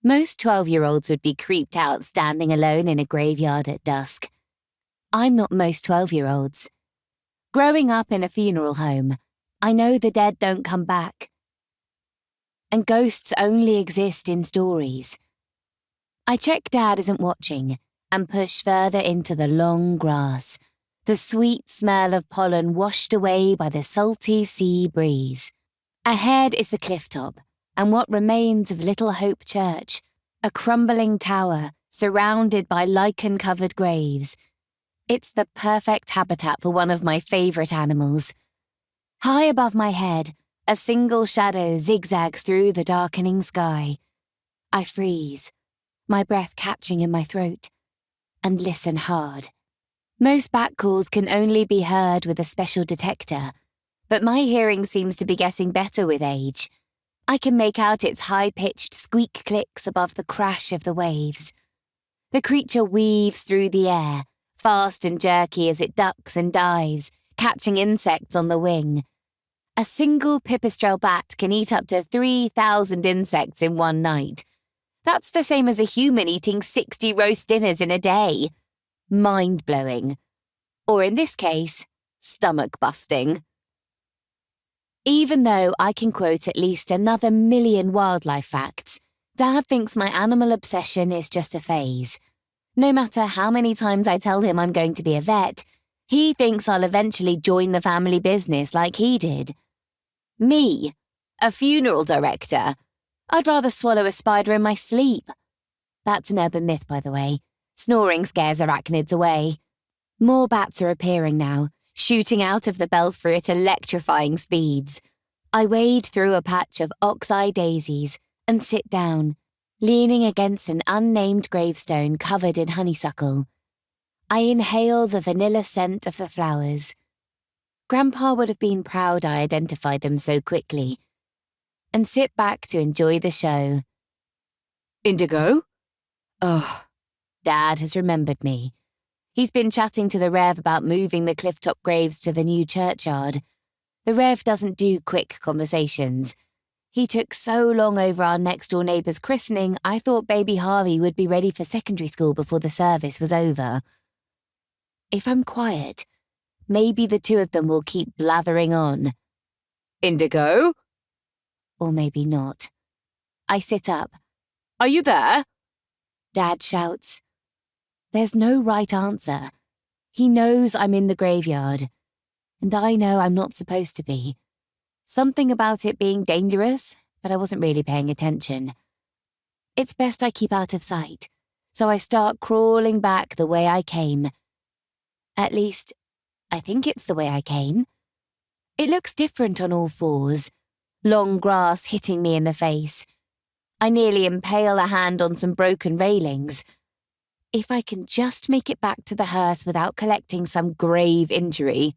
Most 12-year-olds would be creeped out standing alone in a graveyard at dusk. I'm not most 12-year-olds. Growing up in a funeral home, I know the dead don't come back. And ghosts only exist in stories. I check Dad isn't watching and push further into the long grass, the sweet smell of pollen washed away by the salty sea breeze. Ahead is the cliff top and what remains of Little Hope Church, a crumbling tower surrounded by lichen-covered graves. It's the perfect habitat for one of my favourite animals. High above my head, a single shadow zigzags through the darkening sky. I freeze, my breath catching in my throat, and listen hard. Most bat calls can only be heard with a special detector, but my hearing seems to be getting better with age. I can make out its high-pitched squeak clicks above the crash of the waves. The creature weaves through the air, fast and jerky as it ducks and dives, catching insects on the wing. A single pipistrelle bat can eat up to 3,000 insects in one night. That's the same as a human eating 60 roast dinners in a day. Mind-blowing. Or in this case, stomach-busting. Even though I can quote at least another 1,000,000 wildlife facts, Dad thinks my animal obsession is just a phase. No matter how many times I tell him I'm going to be a vet, he thinks I'll eventually join the family business like he did. Me, a funeral director. I'd rather swallow a spider in my sleep. That's an urban myth, by the way. Snoring scares arachnids away. More bats are appearing now, shooting out of the belfry at electrifying speeds. I wade through a patch of ox-eye daisies and sit down, leaning against an unnamed gravestone covered in honeysuckle. I inhale the vanilla scent of the flowers. Grandpa would have been proud I identified them so quickly, and sit back to enjoy the show. Indigo? Oh, Dad has remembered me. He's been chatting to the Rev about moving the clifftop graves to the new churchyard. The Rev doesn't do quick conversations. He took so long over our next-door neighbour's christening, I thought baby Harvey would be ready for secondary school before the service was over. If I'm quiet, maybe the two of them will keep blathering on. Indigo? Or maybe not. I sit up. Are you there? Dad shouts. There's no right answer. He knows I'm in the graveyard, and I know I'm not supposed to be. Something about it being dangerous, but I wasn't really paying attention. It's best I keep out of sight, so I start crawling back the way I came. At least, I think it's the way I came. It looks different on all fours. Long grass hitting me in the face. I nearly impale a hand on some broken railings. If I can just make it back to the hearse without collecting some grave injury,